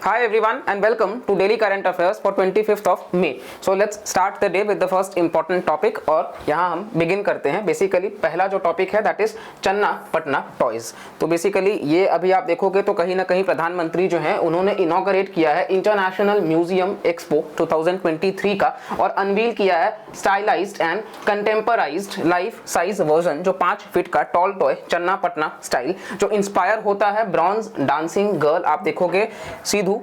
Hi everyone and welcome to Daily Current Affairs for 25th of May. So let's start the day with the first important topic और यहाँ हम begin करते हैं. Basically पहला जो topic है that is चन्ना पटना टॉयज. तो बेसिकली ये अभी आप देखोगे तो कहीं ना कहीं प्रधानमंत्री जो है उन्होंने इनॉग्रेट किया है इंटरनेशनल म्यूजियम एक्सपो 2023 का और अनवील किया है stylised and contemporised life size version जो 5 फीट का टॉल टॉय चन्ना पटना स्टाइल जो इंस्पायर होता है ब्रॉन्ज डांसिंग गर्ल आप देखोगे सिंधु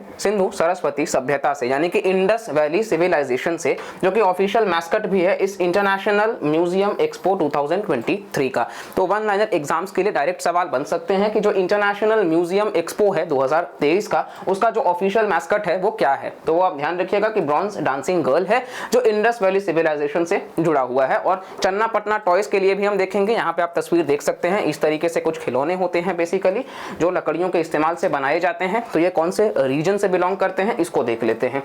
सरस्वती सभ्यता से यानी कि इंडस वैली सिविलाइजेशन से, जो कि ऑफिशियल मैस्कट भी है इस इंटरनेशनल म्यूजियम एक्सपो 2023 का. तो वन लाइनर एग्जाम्स के लिए डायरेक्ट सवाल बन सकते हैं कि जो इंटरनेशनल म्यूजियम एक्सपो है 2023 का उसका जो ऑफिशियल मैस्कट है वो क्या है. तो वो आप ध्यान रखिएगा कि ब्रॉन्ज डांसिंग गर्ल है जो इंडस वैली सिविलाइजेशन से जुड़ा हुआ है. और चन्ना पटना टॉयज के लिए भी हम देखेंगे, यहाँ पे आप तस्वीर देख सकते हैं, इस तरीके से कुछ खिलौने होते हैं बेसिकली जो लकड़ियों के इस्तेमाल से बनाए जाते हैं. तो ये कौन से रीजन से बिलोंग करते हैं इसको देख लेते हैं.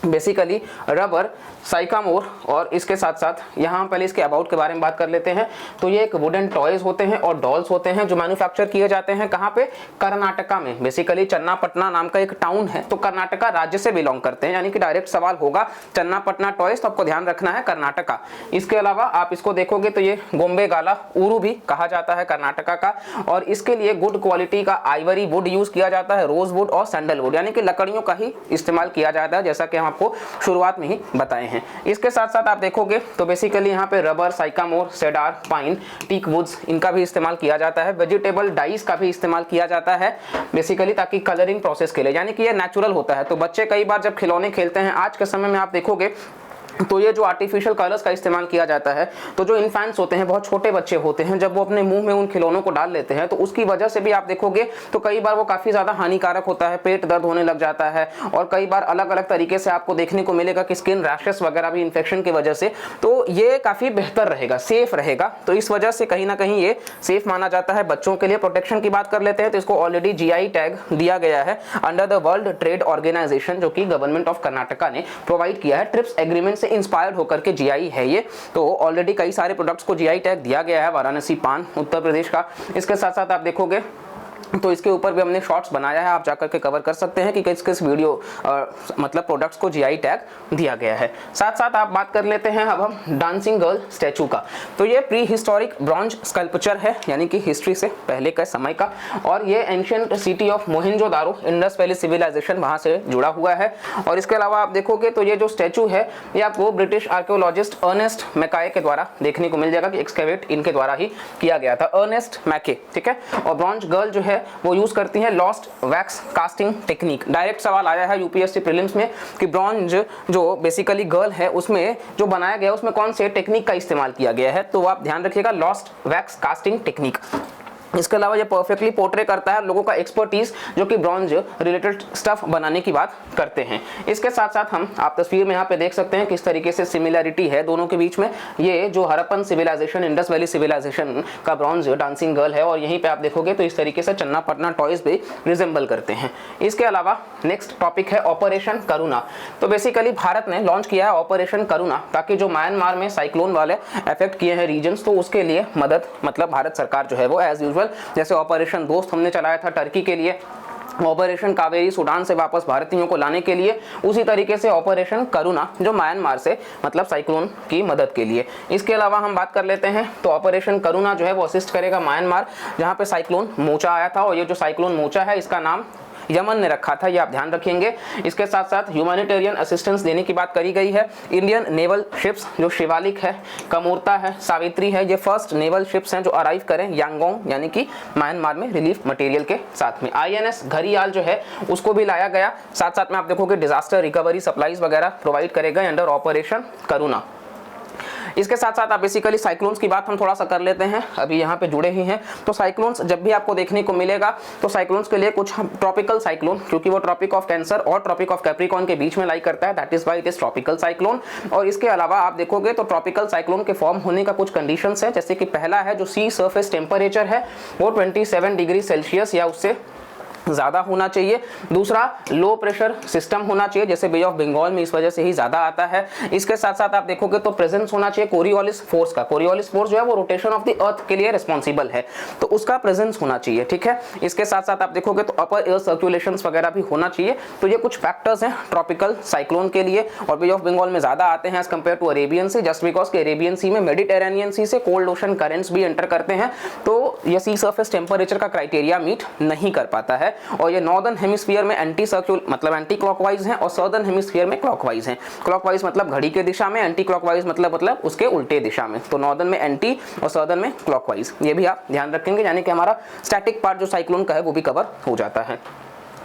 बेसिकली रबर, साइकामोर और इसके साथ साथ यहाँ पहले इसके अबाउट के बारे में बात कर लेते हैं. तो ये एक वुडन टॉयज होते हैं और डॉल्स होते हैं जो मैन्युफैक्चर किए जाते हैं कहाँ पे, कर्नाटका में. बेसिकली चन्नापटना नाम का एक टाउन है तो कर्नाटका राज्य से बिलोंग करते हैं, यानी कि डायरेक्ट सवाल होगा चन्नापटना टॉयज तो आपको ध्यान रखना है कर्नाटका. इसके अलावा आप इसको देखोगे तो ये गोम्बे गाला उरू भी कहा जाता है कर्नाटका का और इसके लिए गुड क्वालिटी का आइवरी वुड यूज किया जाता है, रोज वुड और सैंडलवुड यानी कि लकड़ियों का ही इस्तेमाल किया जाता है जैसा कि हम आपको शुरुआत में ही बताए हैं. इसके साथ साथ आप देखोगे तो बेसिकली यहाँ पे rubber, sycamore, cedar, pine, teak woods इनका भी इस्तेमाल किया जाता है. वेजिटेबल डाइस का भी इस्तेमाल किया जाता है बेसिकली ताकि कलरिंग प्रोसेस के लिए, यानी कि ये नेचुरल होता है. तो बच्चे कई बार जब खिलौने खेलते हैं आज के समय में आप देखोगे तो ये जो आर्टिफिशियल कलर्स का इस्तेमाल किया जाता है तो जो इन्फेंट्स होते हैं, बहुत छोटे बच्चे होते हैं, जब वो अपने मुंह में उन खिलौनों को डाल लेते हैं तो उसकी वजह से भी आप देखोगे तो कई बार वो काफ़ी ज़्यादा हानिकारक होता है, पेट दर्द होने लग जाता है और कई बार अलग अलग तरीके से आपको देखने को मिलेगा कि स्किन रैशेस वगैरह भी इन्फेक्शन की वजह से. तो ये काफ़ी बेहतर रहेगा, सेफ रहेगा. तो इस वजह से कहीं ना कहीं ये सेफ माना जाता है बच्चों के लिए. प्रोटेक्शन की बात कर लेते हैं तो इसको ऑलरेडी GI टैग दिया गया है under the World Trade Organization जो कि गवर्नमेंट ऑफ कर्नाटका ने प्रोवाइड किया है. ट्रिप्स एग्रीमेंट से इंस्पायर्ड होकर के GI है ये. तो ऑलरेडी कई सारे प्रोडक्ट्स को GI टैग दिया गया है. वाराणसी पान उत्तर प्रदेश का. इसके साथ साथ आप देखोगे तो इसके ऊपर भी हमने शॉर्ट्स बनाया है, आप जाकर के कवर कर सकते हैं कि किस किस वीडियो मतलब प्रोडक्ट्स को GI टैग दिया गया है. साथ साथ आप बात कर लेते हैं अब हम डांसिंग गर्ल स्टैचू का. तो ये प्री हिस्टोरिक ब्रॉन्ज स्कल्पचर है यानी कि हिस्ट्री से पहले का समय का और ये ancient city of Mohenjodaro Indus Valley civilization वहाँ से जुड़ा हुआ है. और इसके अलावा आप देखोगे तो ये जो स्टैचू है ये आपको ब्रिटिश आर्कियोलॉजिस्ट अर्नेस्ट मैकाय के द्वारा देखने को मिल जाएगा कि एक्सकेवेट इनके द्वारा ही किया गया था, अर्नेस्ट मैके. ठीक है. और ब्रॉन्ज गर्ल जो है वो यूज करती है lost wax casting technique. Direct सवाल आया है UPSC प्रीलिम्स में कि ब्रॉन्ज जो बेसिकली गर्ल है उसमें जो बनाया गया उसमें कौन से टेक्निक का इस्तेमाल किया गया है. तो आप ध्यान रखिएगा लॉस्ट वैक्स कास्टिंग टेक्निक. इसके अलावा ये परफेक्टली पोर्ट्रे करता है लोगों का एक्सपर्टीज जो कि ब्रॉन्ज रिलेटेड स्टफ बनाने की बात करते हैं. इसके साथ साथ हम आप तस्वीर में यहाँ पे देख सकते हैं किस तरीके से सिमिलरिटी है दोनों के बीच में. ये जो Harappan civilization Indus Valley civilization का ब्रॉन्ज डांसिंग गर्ल है और यहीं पे आप देखोगे तो इस तरीके से चन्ना पटना टॉयज भी रिजेंबल करते हैं. इसके अलावा नेक्स्ट टॉपिक है ऑपरेशन करुणा. तो बेसिकली भारत ने लॉन्च किया है ऑपरेशन करुणा ताकि जो म्यांमार में साइक्लोन वाले अफेक्ट किए हैं रीजन्स तो उसके लिए मदद मतलब भारत सरकार जो है वो एज यूजुअल जैसे ऑपरेशन दोस्त हमने चलाया था टर्की के लिए, ऑपरेशन कावेरी सूडान से वापस भारतीयों को लाने के लिए, उसी तरीके से ऑपरेशन करुणा जो म्यांमार से मतलब साइक्लोन की मदद के लिए. इसके अलावा हम बात कर लेते हैं तो ऑपरेशन करुणा जो है वो असिस्ट करेगा म्यांमार जहां पे साइक्लोन मोचा आया था और ये जो साइक्लोन मोचा है इसका नाम यमन ने रखा था, ये आप ध्यान रखेंगे. इसके साथ साथ ह्यूमैनिटेरियन असिस्टेंस देने की बात करी गई है. इंडियन नेवल शिप्स जो शिवालिक है, कमोरता है, सावित्री है, ये फर्स्ट नेवल शिप्स हैं जो अराइव करें यांगोंग यानी कि म्यांमार में रिलीफ मटेरियल के साथ में. INS घड़ियाल जो है उसको भी लाया गया. साथ साथ में आप देखोगे डिजास्टर रिकवरी सप्लाईज वगैरह प्रोवाइड करेगा अंडर ऑपरेशन करुणा. इसके साथ साथ आप बेसिकली साइक्लोन्स की बात हम थोड़ा सा कर लेते हैं, अभी यहाँ पे जुड़े ही हैं. तो साइक्लोन्स जब भी आपको देखने को मिलेगा तो साइक्लोन्स के लिए कुछ ट्रॉपिकल साइक्लोन, क्योंकि वो ट्रॉपिक ऑफ कैंसर और ट्रॉपिक ऑफ कैप्रिकॉर्न के बीच में लाई करता है, that is why it is tropical cyclone. और इसके अलावा आप देखोगे तो ट्रॉपिकल साइक्लोन के फॉर्म होने का कुछ कंडीशंस है, जैसे कि पहला है जो सी सर्फेस टेम्परेचर है वो 27 डिग्री सेल्सियस या उससे ज़्यादा होना चाहिए। दूसरा, लो प्रेशर सिस्टम होना चाहिए, जैसे बे ऑफ बंगाल में इस वजह से ही ज़्यादा आता है। इसके साथ साथ आप देखोगे तो प्रेजेंस होना चाहिए कोरियोलिस फोर्स का। कोरियोलिस फोर्स जो है वो रोटेशन ऑफ द अर्थ के लिए रिस्पॉन्सिबल है, तो उसका प्रेजेंस होना चाहिए, ठीक है। इसके साथ साथ आप देखोगे तो अपर एयर सर्कुलेशन वगैरह भी होना चाहिए। तो ये कुछ फैक्टर्स हैं ट्रॉपिकल साइक्लोन के लिए, और बे ऑफ बंगाल में ज़्यादा आते हैं as compare to Arabian Sea, just because के अरेबियन सी में मेडिटेरेनियन सी से कोल्ड ओशन करेंट्स भी एंटर करते हैं, तो ये सी सर्फेस टेम्परेचर का क्राइटेरिया मीट नहीं कर पाता है। और ये नॉर्दर्न हेमिस्फीयर में एंटी सर्कुलर मतलब एंटी क्लॉकवाइज हैं, और सदर्न हेमिस्फीयर में क्लॉकवाइज हैं। क्लॉकवाइज मतलब घड़ी के दिशा में, एंटी क्लॉकवाइज मतलब उसके उल्टे दिशा में। तो नॉर्दर्न में एंटी और सदर्न में क्लॉकवाइज, ये भी आप ध्यान रखेंगे, यानी कि हमारा स्टैटिक पार्ट जो साइक्लोन का है वो भी कवर हो जाता है।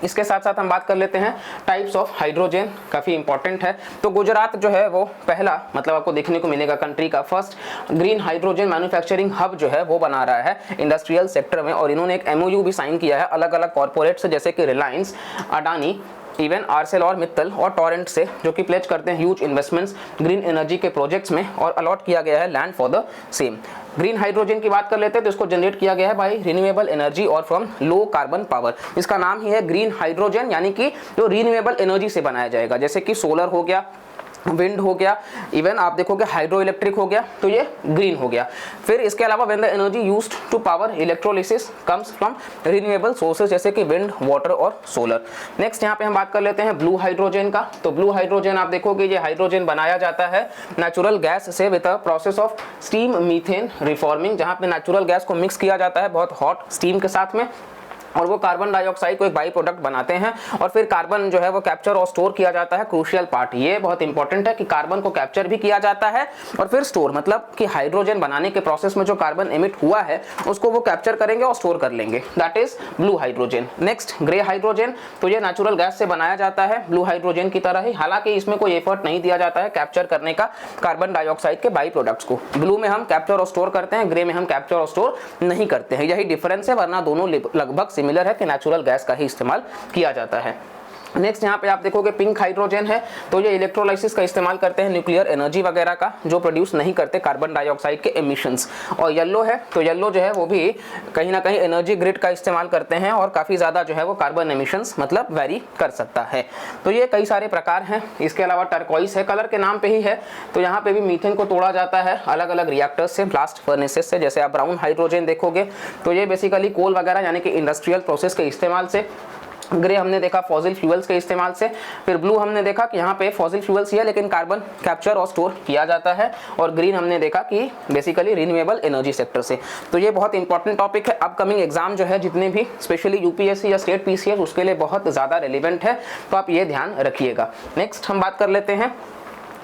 इसके साथ साथ हम बात कर लेते हैं टाइप्स ऑफ हाइड्रोजन, काफ़ी इंपॉर्टेंट है। तो गुजरात जो है वो पहला मतलब आपको देखने को मिलेगा कंट्री का first green hydrogen manufacturing hub जो है वो बना रहा है इंडस्ट्रियल सेक्टर में, और इन्होंने एक MOU भी साइन किया है अलग अलग कॉर्पोरेट से, जैसे कि रिलायंस, अडानी, इवन आर्सेलॉरमित्तल और टोरेंट से, जो कि प्लेज करते हैं ह्यूज इन्वेस्टमेंट्स ग्रीन एनर्जी के प्रोजेक्ट्स में, और अलॉट किया गया है land for the same. Green hydrogen की बात कर लेते हैं तो इसको जनरेट किया गया है बाय रिन्यूएबल एनर्जी और फ्रॉम लो कार्बन पावर। इसका नाम ही है ग्रीन हाइड्रोजन, यानी कि जो रिन्यूएबल एनर्जी से बनाया जाएगा, जैसे कि सोलर हो गया, विंड हो गया, इवन आप देखोगे हाइड्रो इलेक्ट्रिक हो गया, तो ये ग्रीन हो गया। फिर इसके अलावा when the energy used to power electrolysis comes from renewable sources, जैसे कि विंड, वाटर और सोलर। नेक्स्ट यहाँ पे हम बात कर लेते हैं ब्लू हाइड्रोजन का। तो ब्लू हाइड्रोजन आप देखोगे ये हाइड्रोजन बनाया जाता है नेचुरल गैस से with a process of steam methane reforming, जहाँ पे नेचुरल गैस को मिक्स किया जाता है बहुत हॉट स्टीम के साथ में, और वो कार्बन डाइऑक्साइड को एक बाई प्रोडक्ट बनाते हैं, और फिर कार्बन जो है वो कैप्चर और स्टोर किया जाता है। क्रूशियल पार्ट ये बहुत इंपॉर्टेंट है कि कार्बन को कैप्चर भी किया जाता है और फिर स्टोर, मतलब कि हाइड्रोजन बनाने के प्रोसेस में जो कार्बन एमिट हुआ है उसको वो कैप्चर करेंगे और स्टोर कर लेंगे, that is blue hydrogen. Next grey hydrogen, तो ये नेचुरल गैस से बनाया जाता है ब्लू हाइड्रोजन की तरह ही, हालांकि इसमें कोई एफर्ट नहीं दिया जाता है कैप्चर करने का कार्बन डाइऑक्साइड के बाई प्रोडक्ट्स को। ब्लू में हम कैप्चर और स्टोर करते हैं, ग्रे में हम कैप्चर और स्टोर नहीं करते हैं, यही डिफरेंस है, वरना दोनों लगभग सिमिलर है कि नेचुरल गैस का ही इस्तेमाल किया जाता है। नेक्स्ट यहाँ पे आप देखोगे पिंक हाइड्रोजन है, तो ये इलेक्ट्रोलाइसिस का इस्तेमाल करते हैं न्यूक्लियर एनर्जी वगैरह का, जो प्रोड्यूस नहीं करते कार्बन डाइऑक्साइड के एमिशंस। और येलो है, तो येलो जो है वो भी कहीं ना कहीं एनर्जी ग्रिड का इस्तेमाल करते हैं, और काफ़ी ज़्यादा जो है वो कार्बन एमिशंस मतलब वेरी कर सकता है। तो ये कई सारे प्रकार हैं। इसके अलावा टर्कोइस है, कलर के नाम पे ही है, तो यहाँ पे भी मीथेन को तोड़ा जाता है अलग अलग रिएक्टर्स से, ब्लास्ट फर्नेसेस से। जैसे आप ब्राउन हाइड्रोजन देखोगे तो ये बेसिकली कोल वगैरह यानी कि इंडस्ट्रियल प्रोसेस के इस्तेमाल से। ग्रे हमने देखा फॉसिल फ्यूल्स के इस्तेमाल से। फिर ब्लू हमने देखा कि यहाँ पे फॉसिल फ्यूल्स ही है लेकिन कार्बन कैप्चर और स्टोर किया जाता है। और ग्रीन हमने देखा कि बेसिकली रिन्यूएबल एनर्जी सेक्टर से। तो ये बहुत इंपॉर्टेंट टॉपिक है, अपकमिंग एग्जाम जो है जितने भी स्पेशली यूपीएससी या स्टेट पीसीएस उसके लिए बहुत ज़्यादा रेलिवेंट है, तो आप ये ध्यान रखिएगा। नेक्स्ट हम बात कर लेते हैं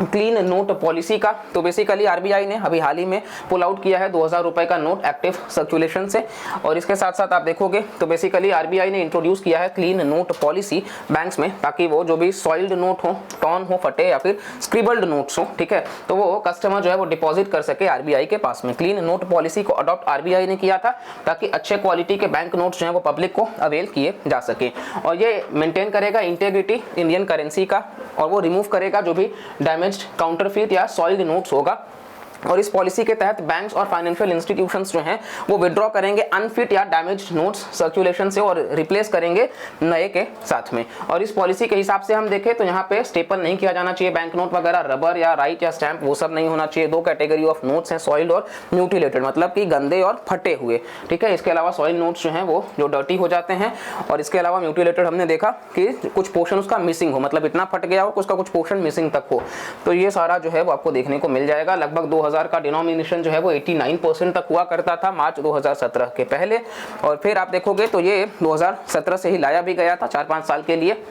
क्लीन नोट पॉलिसी का। तो बेसिकली आरबीआई ने अभी हाल ही में पुल आउट किया है 2000 रुपए का नोट एक्टिव सर्कुलेशन से। और इसके साथ साथ आप देखोगे तो बेसिकली आरबीआई ने इंट्रोड्यूस किया है क्लीन नोट पॉलिसी बैंक्स में, ताकि वो जो भी सॉइल्ड नोट हो, टॉर्न हो, फटे या फिर स्क्रिबल्ड नोट्स हो, ठीक है, तो वो कस्टमर जो है वो डिपॉजिट कर सके आरबीआई के पास में। क्लीन नोट पॉलिसी को अडॉप्ट आरबीआई ने किया था ताकि अच्छे क्वालिटी के बैंक नोट्स जो है वो पब्लिक को अवेल किए जा सके। और ये मेंटेन करेगा इंटेग्रिटी इंडियन करेंसी का, और वो रिमूव करेगा जो भी डैमेज काउंटरफीट या सॉइल्ड नोट्स होगा। और इस पॉलिसी के तहत बैंक्स और फाइनेंशियल इंस्टीट्यूशंस जो हैं वो विड्रॉ करेंगे अनफिट या डैमेज्ड नोट्स सर्कुलेशन से और रिप्लेस करेंगे नए के साथ में। और इस पॉलिसी के हिसाब से हम देखें तो यहाँ पे स्टेपल नहीं किया जाना चाहिए बैंक नोट वगैरह, रबर या राइट या स्टैंप वो सब नहीं होना चाहिए। 2 कैटेगरी ऑफ नोट्स हैं, सॉइल्ड और म्यूटिलेटेड, मतलब कि गंदे और फटे हुए, ठीक है। इसके अलावा सॉइल नोट्स जो हैं वो जो डर्टी हो जाते हैं, और इसके अलावा म्यूटिलेटेड हमने देखा कि कुछ पोर्शन उसका मिसिंग हो, मतलब इतना फट गया हो कि उसका कुछ पोर्शन मिसिंग तक हो। तो ये सारा जो है वो आपको देखने को मिल जाएगा। लगभग 2000 का डिनोमिनेशन जो है वो 89% तक हुआ करता था मार्च 2017 के पहले। और फिर आप देखोगे तो ये 2017 से ही लाया भी गया था 4-5 साल के लिए,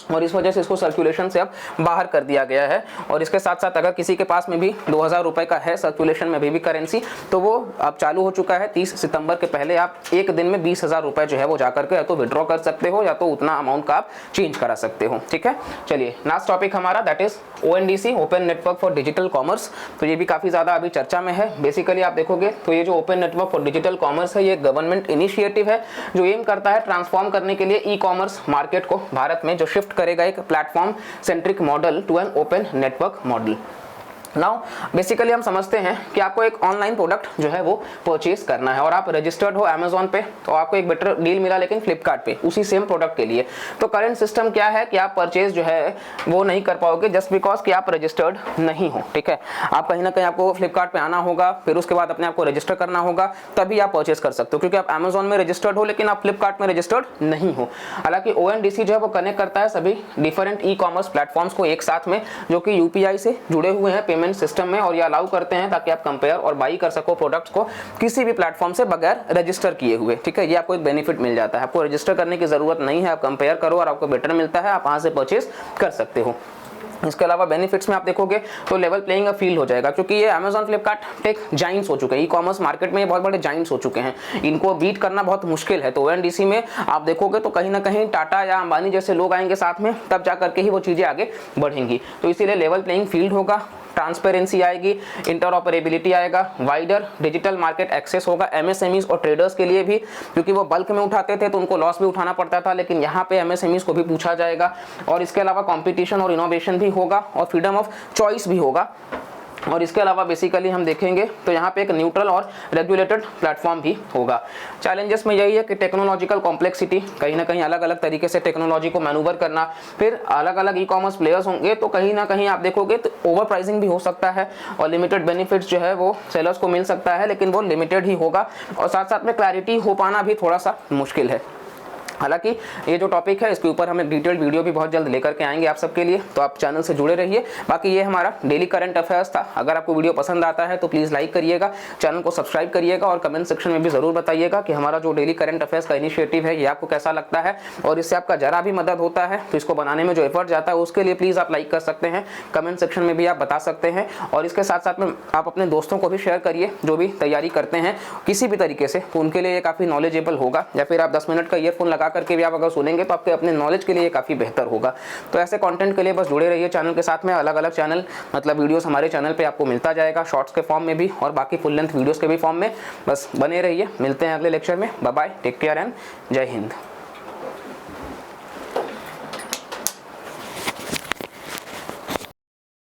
और इस वजह से इसको सर्कुलेशन से अब बाहर कर दिया गया है। और इसके साथ साथ अगर किसी के पास में भी 2000 रुपए का है सर्कुलेशन में भी करेंसी, तो वो अब चालू हो चुका है 30 सितंबर के पहले। आप एक दिन में 20,000 रुपए जो है वो जाकर के या तो विड्रॉ कर सकते हो या तो उतना अमाउंट का आप चेंज करा सकते हो, ठीक है। चलिए लास्ट टॉपिक हमारा that is ONDC, open network for digital commerce. तो ये भी काफ़ी ज़्यादा अभी चर्चा में है। बेसिकली आप देखोगे तो ये जो open network for digital commerce है, ये गवर्नमेंट इनिशिएटिव है जो एम करता है ट्रांसफॉर्म करने के लिए ई कॉमर्स मार्केट को भारत में, जो शिफ्ट करेगा एक platform centric model to an open network model. Now basically हम समझते हैं कि आपको एक ऑनलाइन प्रोडक्ट जो है वो परचेज करना है और आप रजिस्टर्ड हो अमेजोन पे, तो आपको एक बेटर डील मिला लेकिन फ्लिपकार्ट पे उसी सेम प्रोडक्ट के लिए। तो करंट सिस्टम क्या है कि आप परचेज जो है वो नहीं कर पाओगे जस्ट बिकॉज कि आप रजिस्टर्ड नहीं हो, ठीक है। आप कहीं ना कहीं आपको फ्लिपकार्ट पे आना होगा, फिर उसके बाद अपने आप को रजिस्टर करना होगा, तभी आप परचेज कर सकते हो, क्योंकि आप अमेजोन में रजिस्टर्ड हो लेकिन आप फ्लिपकार्ट में रजिस्टर्ड नहीं हो। हालांकि ONDC जो है वो कनेक्ट करता है सभी डिफरेंट ई कॉमर्स प्लेटफॉर्म्स को एक साथ में, जो कि UPI से जुड़े हुए हैं पेमेंट सिस्टम में, और ये अलाउ करते हैं ताकि आप कंपेयर और बाई कर सको प्रोडक्ट्स को किसी भी प्लेटफॉर्म से बगैर रजिस्टर किए हुए, ठीक है। ये आपको एक बेनिफिट मिल जाता है, आपको रजिस्टर करने की जरूरत नहीं है, आप कंपेयर करो और आपको बेटर मिलता है, आप वहां से परचेज कर सकते हो। इसके अलावा बेनिफिट्स में आप देखोगे तो लेवल प्लेइंग फील्ड हो जाएगा, क्योंकि ये अमेजॉन फ्लिपकार्ट टेक जाइंट्स हो चुके हैं, ई कॉमर्स मार्केट में ये बहुत बड़े जाइंट्स हो चुके हैं, इनको बीट करना बहुत मुश्किल है। तो ONDC में आप देखोगे तो कहीं ना कहीं टाटा या अंबानी जैसे लोग आएंगे साथ में, तब जा करके ही वो चीज़ें आगे बढ़ेंगी। तो इसीलिए लेवल प्लेइंग फील्ड होगा, ट्रांसपेरेंसी आएगी, इंटरऑपरेबिलिटी आएगा, वाइडर डिजिटल मार्केट एक्सेस होगा MSMEs और ट्रेडर्स के लिए भी, क्योंकि वो बल्क में उठाते थे तो उनको लॉस भी उठाना पड़ता था, लेकिन यहाँ पे MSMEs को भी पूछा जाएगा। और इसके अलावा कंपटीशन और इनोवेशन भी होगा और फ्रीडम ऑफ चॉइस भी होगा। और इसके अलावा बेसिकली हम देखेंगे तो यहाँ पे एक न्यूट्रल और रेगुलेटेड प्लेटफॉर्म भी होगा। चैलेंजेस में यही है कि टेक्नोलॉजिकल कॉम्प्लेक्सिटी, कहीं ना कहीं अलग अलग तरीके से टेक्नोलॉजी को मैनूवर करना, फिर अलग अलग ई कॉमर्स प्लेयर्स होंगे तो कहीं ना कहीं आप देखोगे तो ओवर प्राइसिंग भी हो सकता है, और लिमिटेड बेनिफिट्स जो है वो सेलर्स को मिल सकता है, लेकिन वो लिमिटेड ही होगा, और साथ साथ में क्लैरिटी हो पाना भी थोड़ा सा मुश्किल है। हालांकि ये जो टॉपिक है इसके ऊपर हम एक डिटेल्ड वीडियो भी बहुत जल्द लेकर के आएंगे आप सबके लिए, तो आप चैनल से जुड़े रहिए। बाकी ये हमारा डेली करंट अफेयर्स था। अगर आपको वीडियो पसंद आता है तो प्लीज़ लाइक करिएगा, चैनल को सब्सक्राइब करिएगा, और कमेंट सेक्शन में भी ज़रूर बताइएगा कि हमारा जो डेली करंट अफेयर्स का इनिशिएटिव है ये आपको कैसा लगता है, और इससे आपका जरा भी मदद होता है तो इसको बनाने में जो एफर्ट जाता है उसके लिए प्लीज़ आप लाइक कर सकते हैं, कमेंट सेक्शन में भी आप बता सकते हैं। और इसके साथ साथ में आप अपने दोस्तों को भी शेयर करिए जो भी तैयारी करते हैं किसी भी तरीके से, तो उनके लिए ये काफ़ी नॉलेजेबल होगा। या फिर आप 10 मिनट का ईयरफोन लगा करके भी आप अगर तो आपके अपने नॉलेज के लिए काफी बेहतर होगा। तो ऐसे कंटेंट के लिए बस जुड़े रहिए चैनल के साथ में। अलग अलग चैनल मतलब वीडियोस हमारे चैनल पे आपको मिलता जाएगा, शॉर्ट्स के फॉर्म में भी और बाकी फुल लेंथ वीडियोस के भी फॉर्म में। बस बने रहिए, मिलते हैं अगले लेक्चर में। Bye bye, take care and जय हिंद।